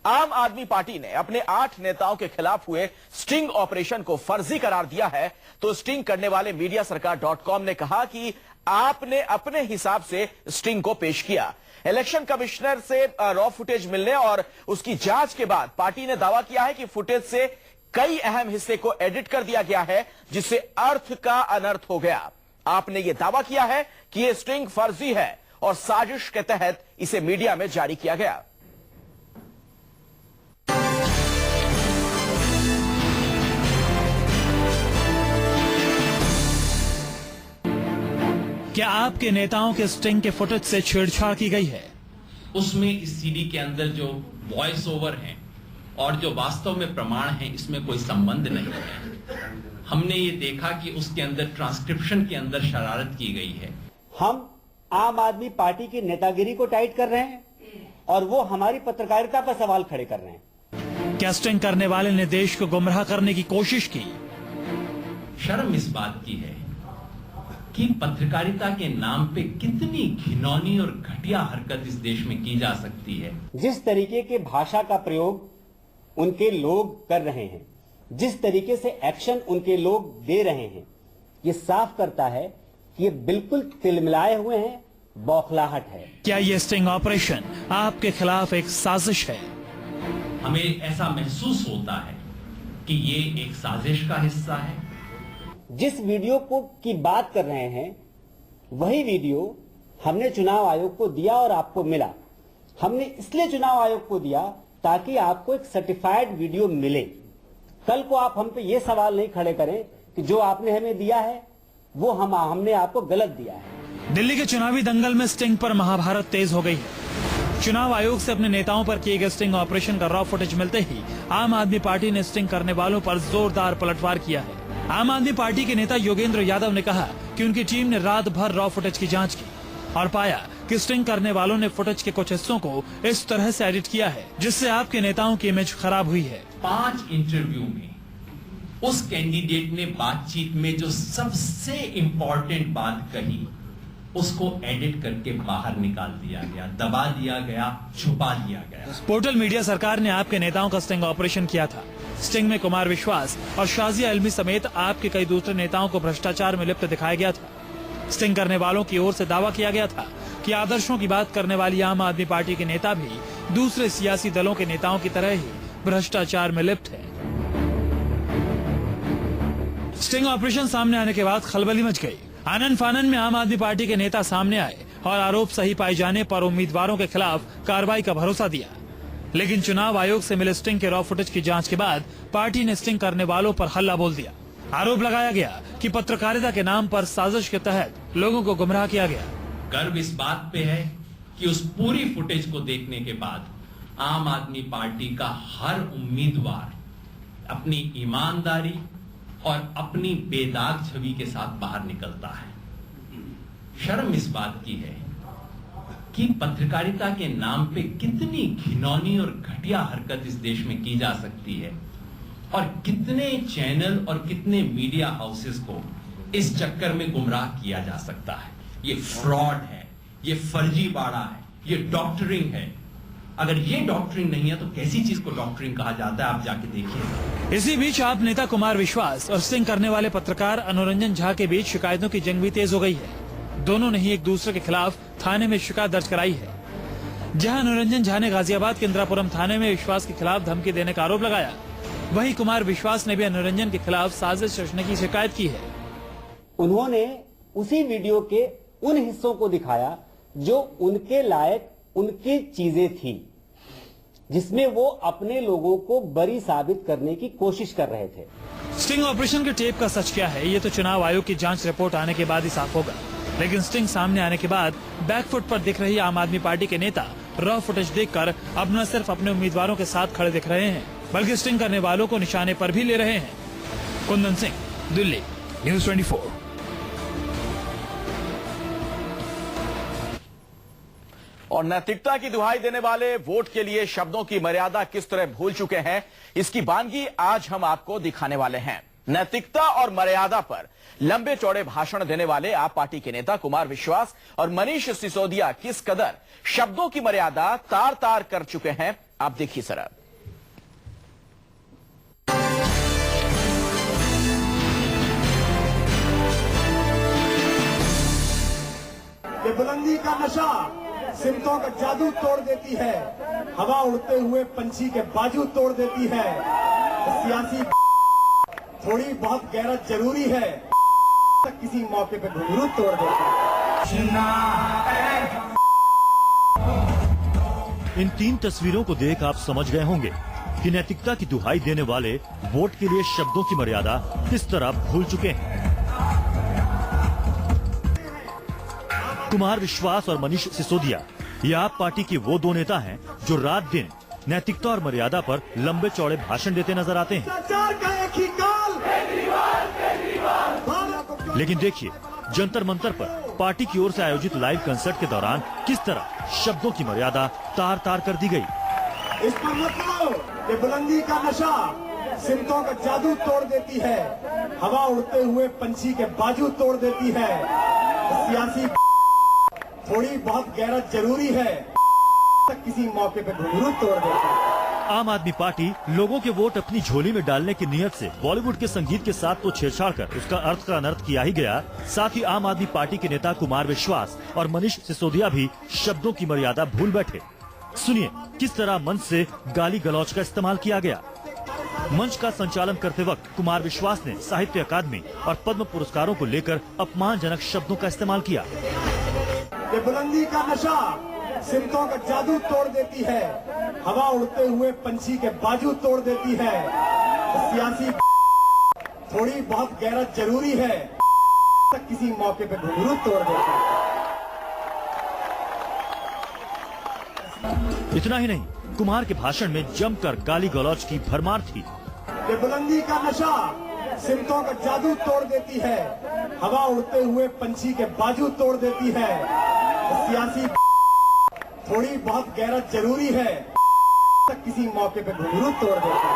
आम आदमी पार्टी ने अपने 8 नेताओं के खिलाफ हुए स्टिंग ऑपरेशन को फर्जी करार दिया है, तो स्टिंग करने वाले मीडियासरकार.com ने कहा कि आपने अपने हिसाब से स्टिंग को पेश किया। इलेक्शन कमिश्नर से रॉ फुटेज मिलने और उसकी जांच के बाद पार्टी ने दावा किया है कि फुटेज से कई अहम हिस्से को एडिट कर दिया गया है, जिससे अर्थ का अनर्थ हो गया। आपने यह दावा किया है कि यह स्टिंग फर्जी है और साजिश के तहत इसे मीडिया में जारी किया गया। क्या आपके नेताओं के स्टिंग के फुटेज से छेड़छाड़ की गई है? उसमें इस सीडी के अंदर जो वॉइस ओवर है और जो वास्तव में प्रमाण है, इसमें कोई संबंध नहीं है। हमने ये देखा कि उसके अंदर ट्रांसक्रिप्शन के अंदर शरारत की गई है। हम आम आदमी पार्टी की नेतागिरी को टाइट कर रहे हैं और वो हमारी पत्रकारिता पर सवाल खड़े कर रहे हैं। क्या स्टिंग करने वाले ने देश को गुमराह करने की कोशिश की? शर्म इस बात की है कि पत्रकारिता के नाम पे कितनी घिनौनी और घटिया हरकत इस देश में की जा सकती है। जिस तरीके के भाषा का प्रयोग उनके लोग कर रहे हैं, जिस तरीके से एक्शन उनके लोग दे रहे हैं, ये साफ करता है कि ये बिल्कुल तिलमिलाए हुए हैं, बौखलाहट है। क्या ये स्टिंग ऑपरेशन आपके खिलाफ एक साजिश है? हमें ऐसा महसूस होता है कि ये एक साजिश का हिस्सा है। जिस वीडियो को की बात कर रहे हैं, वही वीडियो हमने चुनाव आयोग को दिया और आपको मिला। हमने इसलिए चुनाव आयोग को दिया ताकि आपको एक सर्टिफाइड वीडियो मिले। कल को आप हम पे ये सवाल नहीं खड़े करें कि जो आपने हमें दिया है वो हमने आपको गलत दिया है। दिल्ली के चुनावी दंगल में स्टिंग पर महाभारत तेज हो गई है। चुनाव आयोग से अपने नेताओं पर किए गए स्टिंग ऑपरेशन का रॉ फुटेज मिलते ही आम आदमी पार्टी ने स्टिंग करने वालों पर जोरदार पलटवार किया है। आम आदमी पार्टी के नेता योगेंद्र यादव ने कहा कि उनकी टीम ने रात भर रॉ फुटेज की जांच की और पाया कि स्टिंग करने वालों ने फुटेज के कुछ हिस्सों को इस तरह से एडिट किया है जिससे आपके नेताओं की इमेज खराब हुई है। 5 इंटरव्यू में उस कैंडिडेट ने बातचीत में जो सबसे इंपॉर्टेंट बात कही, उसको एडिट करके बाहर निकाल दिया गया, दबा दिया गया, छुपा दिया गया। पोर्टल मीडिया सरकार ने आपके नेताओं का स्टिंग ऑपरेशन किया था। स्टिंग में कुमार विश्वास और शाजिया इल्मी समेत आपके कई दूसरे नेताओं को भ्रष्टाचार में लिप्त दिखाया गया था। स्टिंग करने वालों की ओर से दावा किया गया था कि आदर्शों की बात करने वाली आम आदमी पार्टी के नेता भी दूसरे सियासी दलों के नेताओं की तरह ही भ्रष्टाचार में लिप्त है। स्टिंग ऑपरेशन सामने आने के बाद खलबली मच गई। आनन फानन में आम आदमी पार्टी के नेता सामने आए और आरोप सही पाए जाने पर उम्मीदवारों के खिलाफ कार्रवाई का भरोसा दिया। लेकिन चुनाव आयोग से मिले स्टिंग के रॉ फुटेज की जांच के बाद पार्टी ने स्टिंग करने वालों पर हल्ला बोल दिया। आरोप लगाया गया कि पत्रकारिता के नाम पर साजिश के तहत लोगों को गुमराह किया गया। गर्व इस बात पे है कि उस पूरी फुटेज को देखने के बाद आम आदमी पार्टी का हर उम्मीदवार अपनी ईमानदारी और अपनी बेदाग छवि के साथ बाहर निकलता है। शर्म इस बात की है कि पत्रकारिता के नाम पे कितनी घिनौनी और घटिया हरकत इस देश में की जा सकती है और कितने चैनल और कितने मीडिया हाउसेस को इस चक्कर में गुमराह किया जा सकता है। ये फ्रॉड है, ये फर्जीवाड़ा है, ये डॉक्टरिंग है। अगर ये डॉक्टरिंग नहीं है तो कैसी चीज को डॉक्टरिंग कहा जाता है, आप जाके देखिए। इसी बीच आप नेता कुमार विश्वास और स्टिंग करने वाले पत्रकार अनुरंजन झा के बीच शिकायतों की जंग भी तेज हो गई है। दोनों ने ही एक दूसरे के खिलाफ थाने में शिकायत दर्ज कराई है। जहां अनुरंजन झा ने गाजियाबाद के इंदिरापुरम थाने में विश्वास के खिलाफ धमकी देने का आरोप लगाया, वहीं कुमार विश्वास ने भी अनुरंजन के खिलाफ साजिश रचने की शिकायत की है। उन्होंने उसी वीडियो के उन हिस्सों को दिखाया जो उनके लायक उनकी चीजें थी, जिसमें वो अपने लोगों को बरी साबित करने की कोशिश कर रहे थे। स्टिंग ऑपरेशन के टेप का सच क्या है, ये तो चुनाव आयोग की जांच रिपोर्ट आने के बाद ही साफ होगा। लेकिन स्टिंग सामने आने के बाद बैकफुट पर दिख रही आम आदमी पार्टी के नेता रॉ फुटेज देखकर अब न सिर्फ अपने उम्मीदवारों के साथ खड़े दिख रहे हैं, बल्कि स्टिंग करने वालों को निशाने पर भी ले रहे हैं। कुंदन सिंह, दिल्ली, न्यूज़ 24। और नैतिकता की दुहाई देने वाले वोट के लिए शब्दों की मर्यादा किस तरह भूल चुके हैं, इसकी वानगी आज हम आपको दिखाने वाले हैं। नैतिकता और मर्यादा पर लंबे चौड़े भाषण देने वाले आप पार्टी के नेता कुमार विश्वास और मनीष सिसोदिया किस कदर शब्दों की मर्यादा तार तार कर चुके हैं, आप देखिए जरा। ये बुलंदी का नशा सिमतों का जादू तोड़ देती है, हवा उड़ते हुए पंछी के बाजू तोड़ देती है। सियासी थोड़ी बहुत गैरत जरूरी है, किसी मौके पे घुंघरू तोड़ देता है। इन 3 तस्वीरों को देख आप समझ गए होंगे कि नैतिकता की दुहाई देने वाले वोट के लिए शब्दों की मर्यादा किस तरह भूल चुके हैं। कुमार विश्वास और मनीष सिसोदिया ये आप पार्टी के वो 2 नेता हैं जो रात दिन नैतिकता और मर्यादा पर लंबे चौड़े भाषण देते नजर आते हैं। लेकिन देखिए, जंतर मंतर पर पार्टी की ओर से आयोजित लाइव कंसर्ट के दौरान किस तरह शब्दों की मर्यादा तार तार कर दी गई। इस पर मतलब ये बुलंदी का नशा सिमतों का जादू तोड़ देती है, हवा उड़ते हुए पंछी के बाजू तोड़ देती है। सियासी थोड़ी बहुत गैरत जरूरी है, किसी मौके पे घुंघरू तोड़ देता है। आम आदमी पार्टी लोगों के वोट अपनी झोली में डालने की नियत से बॉलीवुड के संगीत के साथ तो छेड़छाड़ कर उसका अर्थ का अनर्थ किया ही गया, साथ ही आम आदमी पार्टी के नेता कुमार विश्वास और मनीष सिसोदिया भी शब्दों की मर्यादा भूल बैठे। सुनिए किस तरह मंच से गाली गलौज का इस्तेमाल किया गया। मंच का संचालन करते वक्त कुमार विश्वास ने साहित्य अकादमी और पद्म पुरस्कारों को लेकर अपमानजनक शब्दों का इस्तेमाल किया। ये बुलंदी का नशा सिमतों का जादू तोड़ देती है, हवा उड़ते हुए पंछी के बाजू तोड़ देती है। सियासी थोड़ी बहुत गैरत जरूरी है, किसी मौके पे घुंघरू तोड़ देता है। इतना ही नहीं, कुमार के भाषण में जमकर गाली गलौज की भरमार थी। ये बुलंदी का नशा सिमतों का जादू तोड़ देती है, हवा उड़ते हुए पंछी के बाजू तोड़ देती है। सियासी थोड़ी बहुत गैरत जरूरी है, किसी मौके पे घुंघरू तोड़ देता है।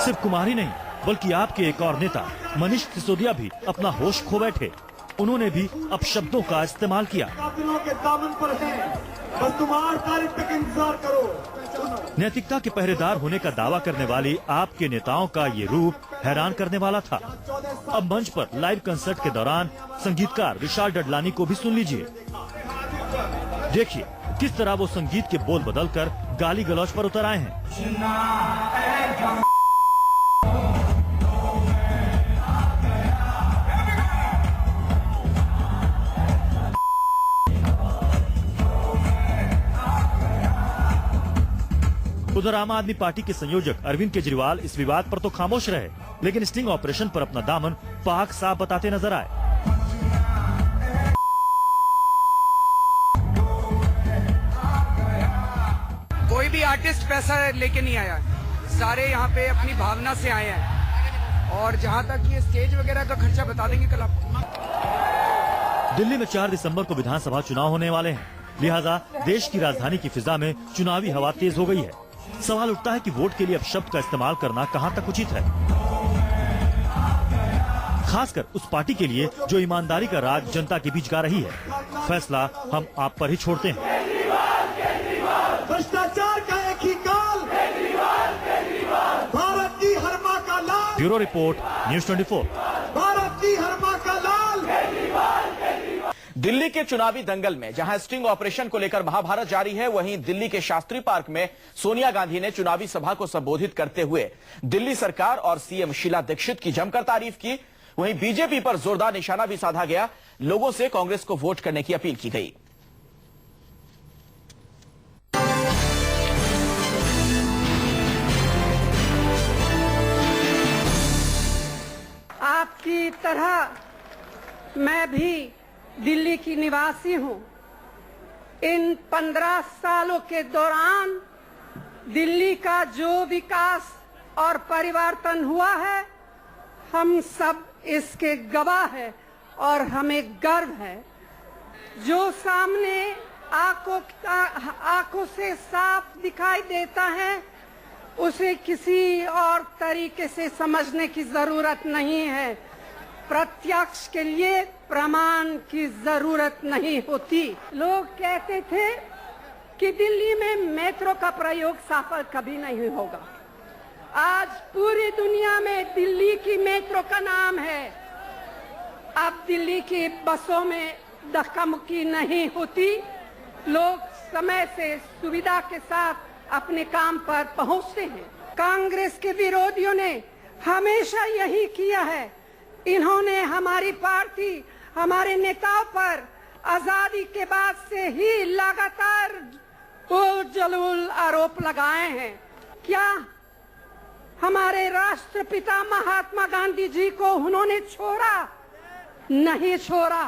सिर्फ कुमार ही नहीं बल्कि आपके एक और नेता मनीष सिसोदिया भी अपना होश खो बैठे। उन्होंने भी अपशब्दों का इस्तेमाल किया। कातिलों के दामन पर है, बस तुम 8 तारीख तक इंतजार करो। नैतिकता के पहरेदार होने का दावा करने वाली आपके नेताओं का ये रूप हैरान करने वाला था। अब मंच पर लाइव कंसर्ट के दौरान संगीतकार विशाल डडलानी को भी सुन लीजिए। देखिए किस तरह वो संगीत के बोल बदलकर गाली गलौज पर उतर आए हैं। उधर आम आदमी पार्टी के संयोजक अरविंद केजरीवाल इस विवाद पर तो खामोश रहे, लेकिन स्टिंग ऑपरेशन पर अपना दामन पाक साफ बताते नजर आए। कोई भी आर्टिस्ट पैसा लेके नहीं आया, सारे यहाँ पे अपनी भावना से आए हैं। और जहाँ तक ये स्टेज वगैरह का खर्चा बता देंगे कल आपको। दिल्ली में 4 दिसंबर को विधानसभा चुनाव होने वाले हैं, लिहाजा देश की राजधानी की फिजा में चुनावी हवा तेज हो गई है। सवाल उठता है कि वोट के लिए अपशब्द का इस्तेमाल करना कहां तक उचित है, खासकर उस पार्टी के लिए जो ईमानदारी का राज जनता के बीच गा रही है। फैसला हम आप पर ही छोड़ते हैं। भ्रष्टाचार का एक ही काल, भारत की हर मां का लाल। Bureau report, news 24। भारत की हर मां का लाल। दिल्ली के चुनावी दंगल में जहां स्टिंग ऑपरेशन को लेकर महाभारत जारी है, वहीं दिल्ली के शास्त्री पार्क में सोनिया गांधी ने चुनावी सभा को संबोधित करते हुए दिल्ली सरकार और सीएम शीला दीक्षित की जमकर तारीफ की। वहीं बीजेपी पर जोरदार निशाना भी साधा गया। लोगों से कांग्रेस को वोट करने की अपील की गई। आपकी तरह मैं भी दिल्ली की निवासी हूं। इन 15 सालों के दौरान दिल्ली का जो विकास और परिवर्तन हुआ है, हम सब इसके गवाह हैं और हमें गर्व है। जो सामने आंखों से साफ दिखाई देता है, उसे किसी और तरीके से समझने की जरूरत नहीं है। प्रत्यक्ष के लिए प्रमाण की जरूरत नहीं होती। लोग कहते थे कि दिल्ली में मेट्रो का प्रयोग सफल कभी नहीं होगा। आज पूरी दुनिया में दिल्ली की मेट्रो का नाम है। अब दिल्ली की बसों में धक्का मुक्की नहीं होती, लोग समय से सुविधा के साथ अपने काम पर पहुंचते हैं। कांग्रेस के विरोधियों ने हमेशा यही किया है। इन्होंने हमारी पार्टी, हमारे नेताओं पर आजादी के बाद से ही लगातार उल-जलूल आरोप लगाए हैं। क्या हमारे राष्ट्रपिता महात्मा गांधी जी को उन्होंने छोड़ा? नहीं छोड़ा।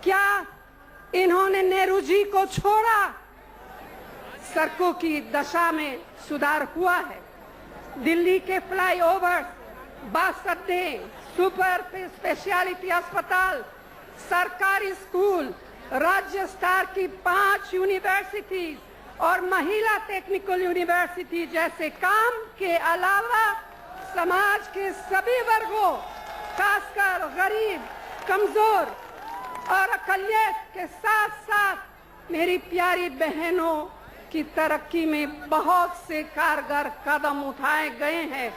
क्या इन्होंने नेहरू जी को छोड़ा? सड़कों की दशा में सुधार हुआ है। दिल्ली के फ्लाईओवर, बस अड्डे, सुपर स्पेशलिटी अस्पताल, सरकारी स्कूल, राज्य स्तर की 5 यूनिवर्सिटीज और महिला टेक्निकल यूनिवर्सिटी जैसे काम के अलावा समाज के सभी वर्गों, खासकर गरीब, कमजोर और अकलियत के साथ साथ मेरी प्यारी बहनों की तरक्की में बहुत से कारगर कदम उठाए गए हैं।